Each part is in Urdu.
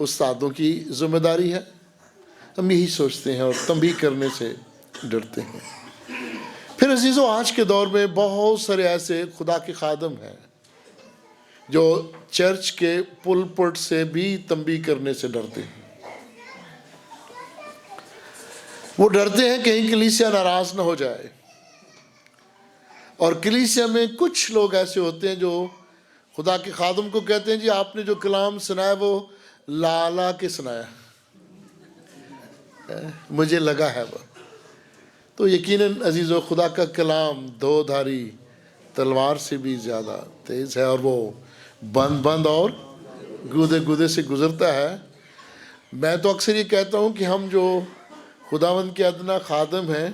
استادوں کی ذمہ داری ہے. ہم یہی سوچتے ہیں اور تنبیہ کرنے سے ڈرتے ہیں. پھر عزیزو، آج کے دور میں بہت سارے ایسے خدا کے خادم ہیں جو چرچ کے پلپٹ سے بھی تنبیہ کرنے سے ڈرتے ہیں. وہ ڈرتے ہیں کہیں کلیسیا ناراض نہ ہو جائے. اور کلیسیا میں کچھ لوگ ایسے ہوتے ہیں جو خدا کے خادم کو کہتے ہیں جی آپ نے جو کلام سنایا وہ لا لا کے سنایا، مجھے لگا ہے وہ. تو یقیناً عزیزو، خدا کا کلام دو دھاری تلوار سے بھی زیادہ تیز ہے، اور وہ بند اور گودے سے گزرتا ہے. میں تو اکثر یہ کہتا ہوں کہ ہم جو خداوند کے ادنا خادم ہیں،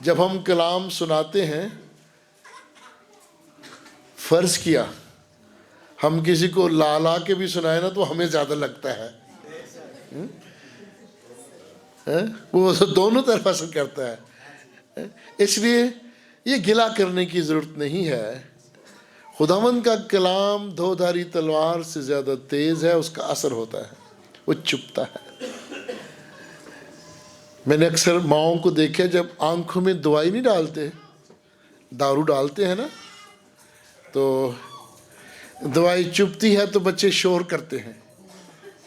جب ہم کلام سناتے ہیں، فرض کیا ہم کسی کو لا لا کے بھی سنائے نا تو ہمیں زیادہ لگتا ہے. وہ دونوں طرف اثر کرتا ہے. اس لیے یہ گلہ کرنے کی ضرورت نہیں ہے. خداوند کا کلام دو دھاری تلوار سے زیادہ تیز ہے، اس کا اثر ہوتا ہے، وہ چپتا ہے. میں نے اکثر ماؤں کو دیکھا جب آنکھوں میں دوائی نہیں ڈالتے، دارو ڈالتے ہیں نا، تو دوائی چپتی ہے تو بچے شور کرتے ہیں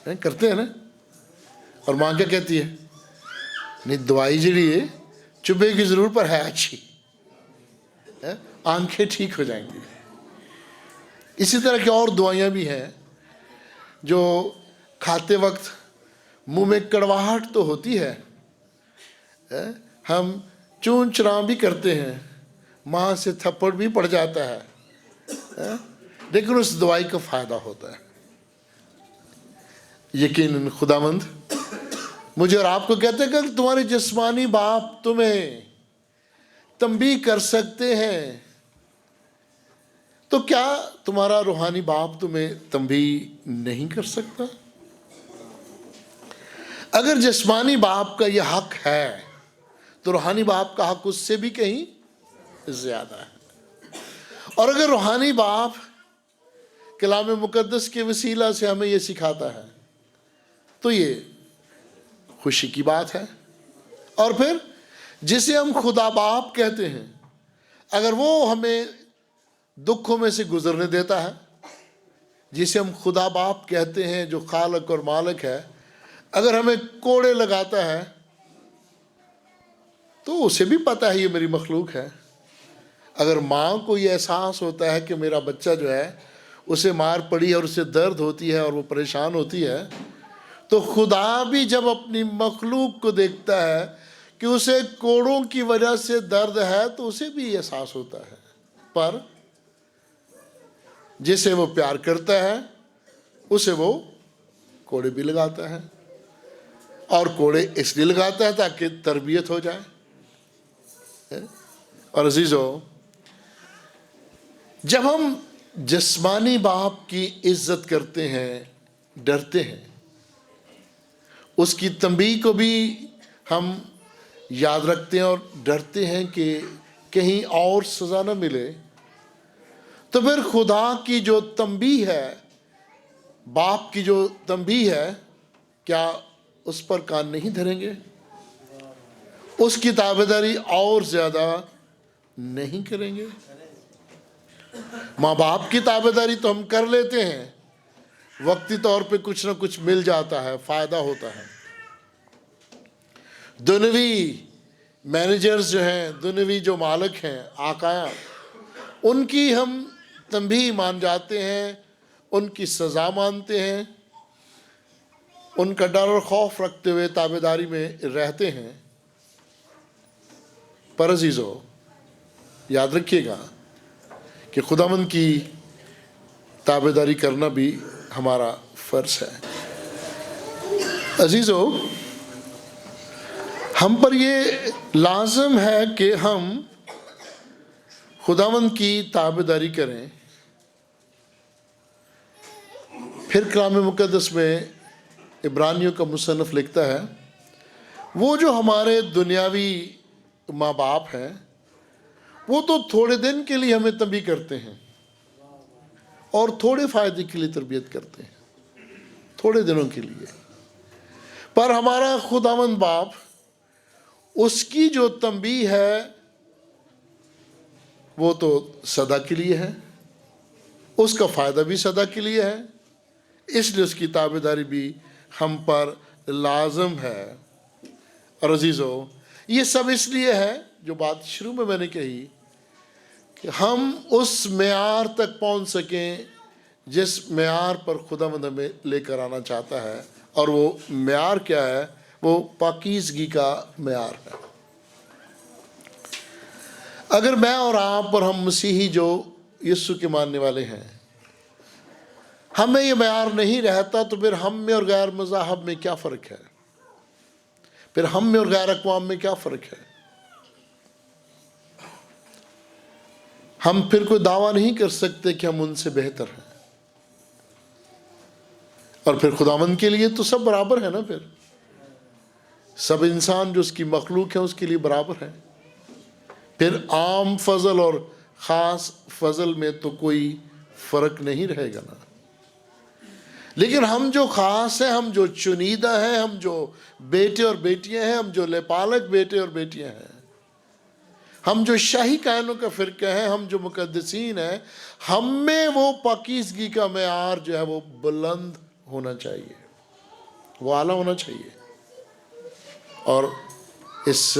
نا. اور ماں کیا کہتی ہے؟ نہیں، دوائی جڑی ہے چبھے کی ضرور پر ہے اچھی، آنکھیں ٹھیک ہو جائیں گی. اسی طرح کی اور دوائیاں بھی ہیں جو کھاتے وقت منہ میں کڑواہٹ تو ہوتی ہے، ہم چون چراں بھی کرتے ہیں، ماں سے تھپڑ بھی پڑ جاتا ہے، لیکن اس دوائی کا فائدہ ہوتا ہے. یقیناً خداوند مجھے اور آپ کو کہتے ہیں کہ تمہارے جسمانی باپ تمہیں تنبیہ کر سکتے ہیں، تو کیا تمہارا روحانی باپ تمہیں تنبیہ نہیں کر سکتا؟ اگر جسمانی باپ کا یہ حق ہے تو روحانی باپ کا حق اس سے بھی کہیں زیادہ ہے. اور اگر روحانی باپ کلام مقدس کے وسیلہ سے ہمیں یہ سکھاتا ہے تو یہ خوشی کی بات ہے. اور پھر جسے ہم خدا باپ کہتے ہیں، اگر وہ ہمیں دکھوں میں سے گزرنے دیتا ہے، جسے ہم خدا باپ کہتے ہیں جو خالق اور مالک ہے، اگر ہمیں کوڑے لگاتا ہے تو اسے بھی پتہ ہے یہ میری مخلوق ہے. اگر ماں کو یہ احساس ہوتا ہے کہ میرا بچہ جو ہے اسے مار پڑی ہے اور اسے درد ہوتی ہے اور وہ پریشان ہوتی ہے، تو خدا بھی جب اپنی مخلوق کو دیکھتا ہے کہ اسے کوڑوں کی وجہ سے درد ہے تو اسے بھی احساس ہوتا ہے. پر جسے وہ پیار کرتا ہے اسے وہ کوڑے بھی لگاتا ہے، اور کوڑے اس لیے لگاتا ہے تاکہ تربیت ہو جائے. اور عزیزو، جب ہم جسمانی باپ کی عزت کرتے ہیں، ڈرتے ہیں، اس کی تنبیہ کو بھی ہم یاد رکھتے ہیں اور ڈرتے ہیں کہ کہیں اور سزا نہ ملے، تو پھر خدا کی جو تنبیہ ہے، باپ کی جو تنبیہ ہے، کیا اس پر کان نہیں دھریں گے؟ اس کی تابعداری اور زیادہ نہیں کریں گے؟ ماں باپ کی تابعداری تو ہم کر لیتے ہیں، وقتی طور پہ کچھ نہ کچھ مل جاتا ہے، فائدہ ہوتا ہے. دنیوی مینیجرز جو ہیں، دنیوی جو مالک ہیں، آقایاں، ان کی ہم تنبیہ مان جاتے ہیں، ان کی سزا مانتے ہیں، ان کا ڈر اور خوف رکھتے ہوئے تابعداری میں رہتے ہیں. پر عزیزو، یاد رکھیے گا کہ خداوند کی تابعداری کرنا بھی ہمارا فرض ہے. عزیزو، ہم پر یہ لازم ہے کہ ہم خداوند کی تابعداری کریں. پھر کلام مقدس میں عبرانیوں کا مصنف لکھتا ہے، وہ جو ہمارے دنیاوی ماں باپ ہیں وہ تو تھوڑے دن کے لیے ہمیں تنبیہ کرتے ہیں اور تھوڑے فائدے کے لیے تربیت کرتے ہیں. تھوڑے دنوں کے لیے، پر ہمارا خداوند باپ اس کی جو تنبیہ ہے وہ تو سدا کے لیے ہے، اس کا فائدہ بھی سدا کے لیے ہے، اس لیے اس کی تابعداری بھی ہم پر لازم ہے۔ اور عزیزو، یہ سب اس لیے ہے جو بات شروع میں نے کہی کہ ہم اس معیار تک پہنچ سکیں جس معیار پر خداوند ہمیں لے کر آنا چاہتا ہے، اور وہ معیار کیا ہے؟ وہ پاکیزگی کا معیار ہے۔ اگر میں اور آپ اور ہم مسیحی جو یسوع کے ماننے والے ہیں، ہمیں یہ معیار نہیں رہتا، تو پھر ہم میں اور غیر مذاہب میں کیا فرق ہے؟ پھر ہم میں اور غیر اقوام میں کیا فرق ہے؟ ہم پھر کوئی دعویٰ نہیں کر سکتے کہ ہم ان سے بہتر ہیں، اور پھر خداوند کے لیے تو سب برابر ہے نا، پھر سب انسان جو اس کی مخلوق ہے اس کے لیے برابر ہے۔ پھر عام فضل اور خاص فضل میں تو کوئی فرق نہیں رہے گا نا۔ لیکن ہم جو خاص ہیں، ہم جو چنیدہ ہیں، ہم جو بیٹے اور بیٹیاں ہیں، ہم جو لےپالک بیٹے اور بیٹیاں ہیں، ہم جو شاہی کائنوں کا فرقہ ہیں، ہم جو مقدسین ہیں، ہم میں وہ پاکیزگی کا معیار جو ہے وہ بلند ہونا چاہیے، وہ اعلیٰ ہونا چاہیے۔ اور اس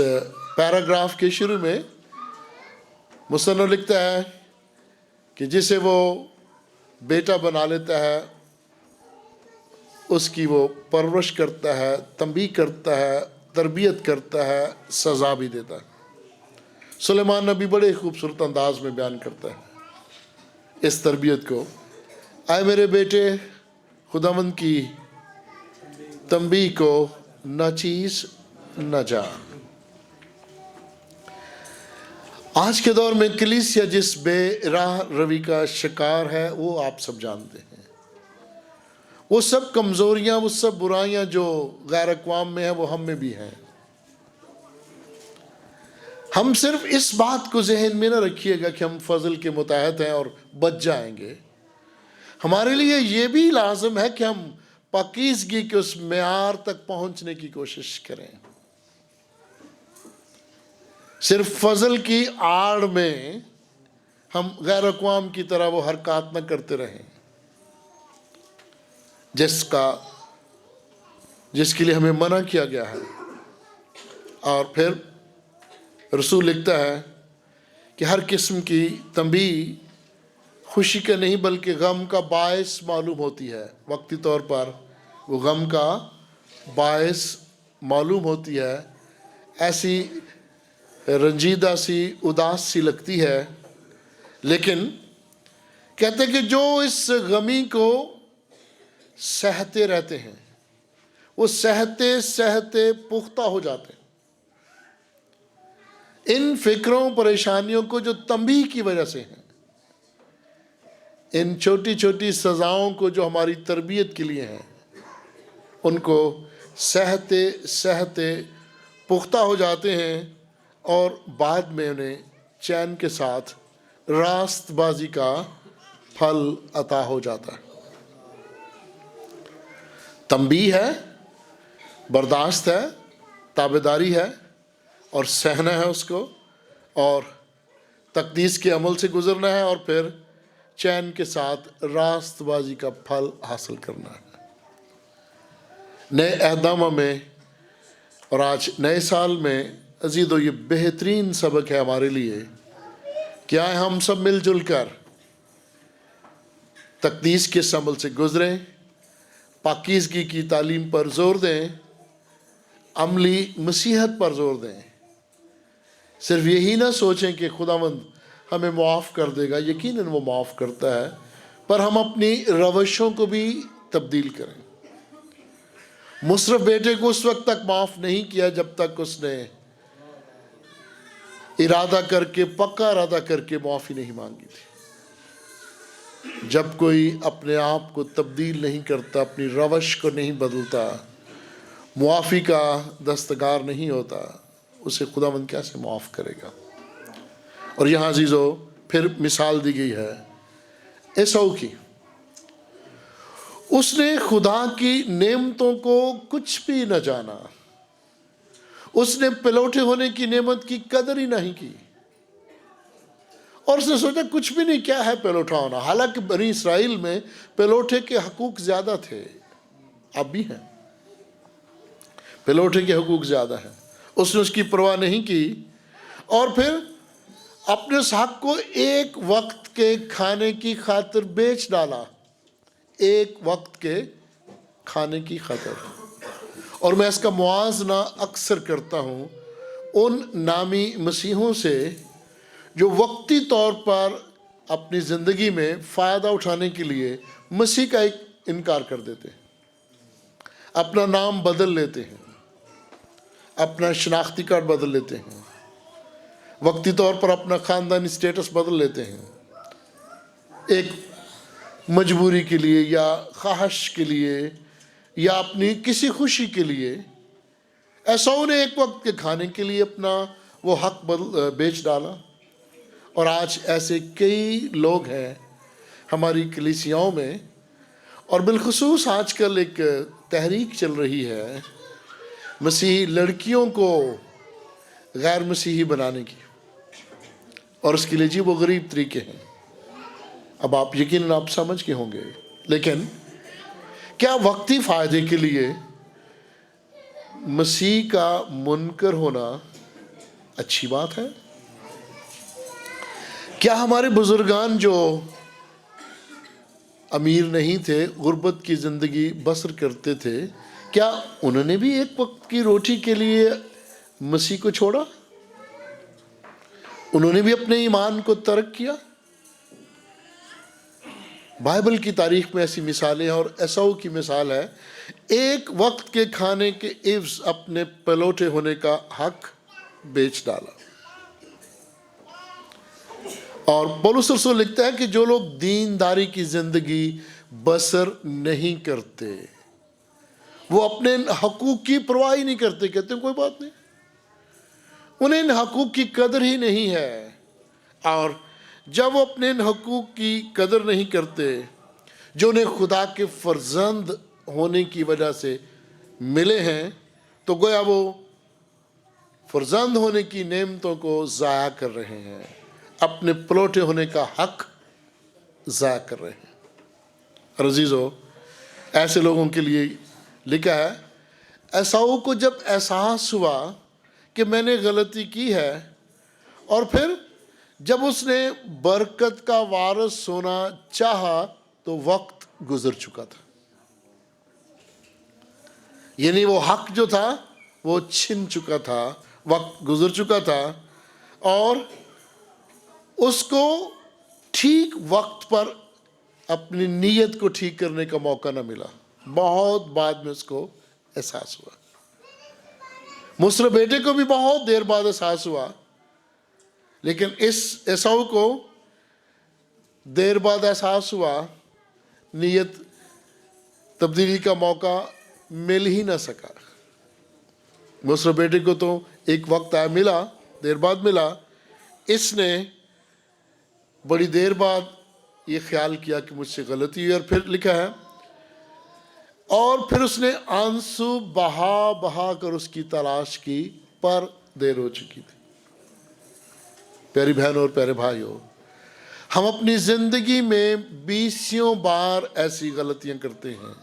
پیراگراف کے شروع میں مصنف لکھتا ہے کہ جسے وہ بیٹا بنا لیتا ہے اس کی وہ پرورش کرتا ہے، تنبیہ کرتا ہے، تربیت کرتا ہے، سزا بھی دیتا ہے۔ سلیمان نبی بڑے خوبصورت انداز میں بیان کرتا ہے اس تربیت کو۔ اے میرے بیٹے، خداوند کی تنبیہ کو ناچیز نہ جان۔ آج کے دور میں کلیسیا جس بے راہ روی کا شکار ہے وہ آپ سب جانتے ہیں۔ وہ سب کمزوریاں، وہ سب برائیاں جو غیر اقوام میں ہیں وہ ہم میں بھی ہیں۔ ہم صرف اس بات کو ذہن میں نہ رکھیے گا کہ ہم فضل کے متحد ہیں اور بچ جائیں گے۔ ہمارے لیے یہ بھی لازم ہے کہ ہم پاکیزگی کے اس معیار تک پہنچنے کی کوشش کریں۔ صرف فضل کی آڑ میں ہم غیر اقوام کی طرح وہ حرکات نہ کرتے رہیں جس کے لیے ہمیں منع کیا گیا ہے۔ اور پھر رسول لکھتا ہے کہ ہر قسم کی تنبیہ خوشی کا نہیں بلکہ غم کا باعث معلوم ہوتی ہے۔ وقتی طور پر وہ غم کا باعث معلوم ہوتی ہے، ایسی رنجیدہ سی، اداس سی لگتی ہے، لیکن کہتے کہ جو اس غمی کو سہتے رہتے ہیں وہ سہتے سہتے پختہ ہو جاتے ہیں۔ ان فکروں پریشانیوں کو جو تنبیہ کی وجہ سے ہیں، ان چھوٹی چھوٹی سزاؤں کو جو ہماری تربیت کے لیے ہیں، ان کو سہتے سہتے پختہ ہو جاتے ہیں، اور بعد میں انہیں چین کے ساتھ راست بازی کا پھل عطا ہو جاتا ہے۔ تنبیہ ہے، برداشت ہے، تابعداری ہے، اور سہنا ہے اس کو، اور تقدیس کے عمل سے گزرنا ہے، اور پھر چین کے ساتھ راست بازی کا پھل حاصل کرنا ہے۔ نئے عہد نامہ میں اور آج نئے سال میں عزیزو، یہ بہترین سبق ہے ہمارے لیے کہ آئے ہم سب مل جل کر تقدیس کے عمل سے گزریں، پاکیزگی کی تعلیم پر زور دیں، عملی مسیحت پر زور دیں۔ صرف یہی نہ سوچیں کہ خداوند ہمیں معاف کر دے گا، یقیناً وہ معاف کرتا ہے، پر ہم اپنی روشوں کو بھی تبدیل کریں۔ مصرف بیٹے کو اس وقت تک معاف نہیں کیا جب تک اس نے پکا ارادہ کر کے معافی نہیں مانگی تھی۔ جب کوئی اپنے آپ کو تبدیل نہیں کرتا، اپنی روش کو نہیں بدلتا، معافی کا دستگار نہیں ہوتا، اسے خداوند کیسے معاف کرے گا؟ اور یہاں عزیزو پھر مثال دی گئی ہے ایساؤ کی۔ اس نے خدا کی نعمتوں کو کچھ بھی نہ جانا، اس نے پلوٹے ہونے کی نعمت کی قدر ہی نہیں کی، اور اس نے سوچا کچھ بھی نہیں، کیا ہے پلوٹا ہونا؟ حالانکہ بنی اسرائیل میں پلوٹے کے حقوق زیادہ تھے، اب بھی ہیں، پلوٹے کے حقوق زیادہ ہیں، اس نے اس کی پرواہ نہیں کی، اور پھر اپنے اس حق کو ایک وقت کے کھانے کی خاطر بیچ ڈالا، ایک وقت کے کھانے کی خاطر۔ اور میں اس کا موازنہ اکثر کرتا ہوں ان نامی مسیحوں سے جو وقتی طور پر اپنی زندگی میں فائدہ اٹھانے کے لیے مسیح کا ایک انکار کر دیتے ہیں، اپنا نام بدل لیتے ہیں، اپنا شناختی کارڈ بدل لیتے ہیں، وقتی طور پر اپنا خاندانی سٹیٹس بدل لیتے ہیں، ایک مجبوری کے لیے یا خواہش کے لیے یا اپنی کسی خوشی کے لیے۔ ایسا انہیں ایک وقت کے کھانے کے لیے اپنا وہ حق بیچ ڈالا، اور آج ایسے کئی لوگ ہیں ہماری کلیسیاؤں میں، اور بالخصوص آج کل ایک تحریک چل رہی ہے مسیحی لڑکیوں کو غیر مسیحی بنانے کی، اور اس کے لیے عجیب و غریب طریقے ہیں۔ اب آپ یقیناً آپ سمجھ کے ہوں گے، لیکن کیا وقتی فائدے کے لیے مسیح کا منکر ہونا اچھی بات ہے؟ کیا ہمارے بزرگان جو امیر نہیں تھے، غربت کی زندگی بسر کرتے تھے، کیا انہوں نے بھی ایک وقت کی روٹی کے لیے مسیح کو چھوڑا؟ انہوں نے بھی اپنے ایمان کو ترک کیا؟ بائبل کی تاریخ میں ایسی مثالیں ہیں، اور ایساؤ کی مثال ہے، ایک وقت کے کھانے کے عوض اپنے پلوٹے ہونے کا حق بیچ ڈالا۔ اور پولس رسول لکھتا ہے کہ جو لوگ دینداری کی زندگی بسر نہیں کرتے، وہ اپنے حقوق کی پرواہ ہی نہیں کرتے، کہتے ہیں کوئی بات نہیں، انہیں ان حقوق کی قدر ہی نہیں ہے۔ اور جب وہ اپنے ان حقوق کی قدر نہیں کرتے جو انہیں خدا کے فرزند ہونے کی وجہ سے ملے ہیں، تو گویا وہ فرزند ہونے کی نعمتوں کو ضائع کر رہے ہیں، اپنے پلوٹے ہونے کا حق ضائع کر رہے ہیں۔ اور عزیزو، ایسے لوگوں کے لیے لکھا ہے، ایساؤ کو جب احساس ہوا کہ میں نے غلطی کی ہے، اور پھر جب اس نے برکت کا وارث ہونا چاہا تو وقت گزر چکا تھا، یعنی وہ حق جو تھا وہ چھن چکا تھا، وقت گزر چکا تھا، اور اس کو ٹھیک وقت پر اپنی نیت کو ٹھیک کرنے کا موقع نہ ملا۔ بہت بعد میں اس کو احساس ہوا، مصر بیٹے کو بھی بہت دیر بعد احساس ہوا، لیکن اس ایساؤ کو دیر بعد احساس ہوا، نیت تبدیلی کا موقع مل ہی نہ سکا۔ مصر بیٹے کو تو ایک وقت آیا، ملا، دیر بعد ملا، اس نے بڑی دیر بعد یہ خیال کیا کہ مجھ سے غلطی ہوئی، اور پھر لکھا ہے، اور پھر اس نے آنسو بہا بہا کر اس کی تلاش کی، پر دیر ہو چکی تھی۔ پیاری بہنوں اور پیارے بھائیوں، ہم اپنی زندگی میں بیسیوں بار ایسی غلطیاں کرتے ہیں،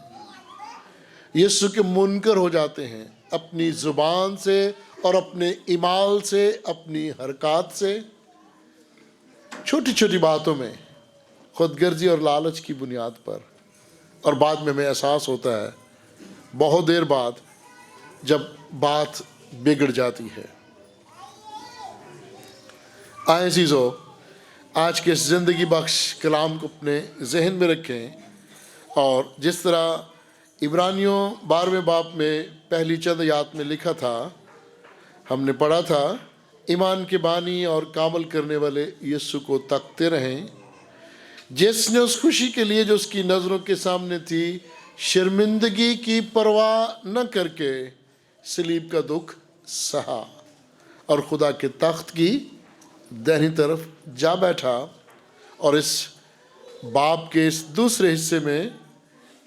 یسوع کے منکر ہو جاتے ہیں، اپنی زبان سے اور اپنے اعمال سے، اپنی حرکات سے، چھوٹی چھوٹی باتوں میں، خود غرضی اور لالچ کی بنیاد پر، اور بعد میں ہمیں احساس ہوتا ہے بہت دیر بعد جب بات بگڑ جاتی ہے۔ آئیں عزیزو، آج کے اس زندگی بخش کلام کو اپنے ذہن میں رکھیں، اور جس طرح عبرانیوں 12ویں باب میں پہلی چند آیات میں لکھا تھا، ہم نے پڑھا تھا، ایمان کے بانی اور کامل کرنے والے یسوع کو تکتے رہیں، جس نے اس خوشی کے لیے جو اس کی نظروں کے سامنے تھی، شرمندگی کی پرواہ نہ کر کے صلیب کا دکھ سہا، اور خدا کے تخت کی دہنی طرف جا بیٹھا۔ اور اس باب کے اس دوسرے حصے میں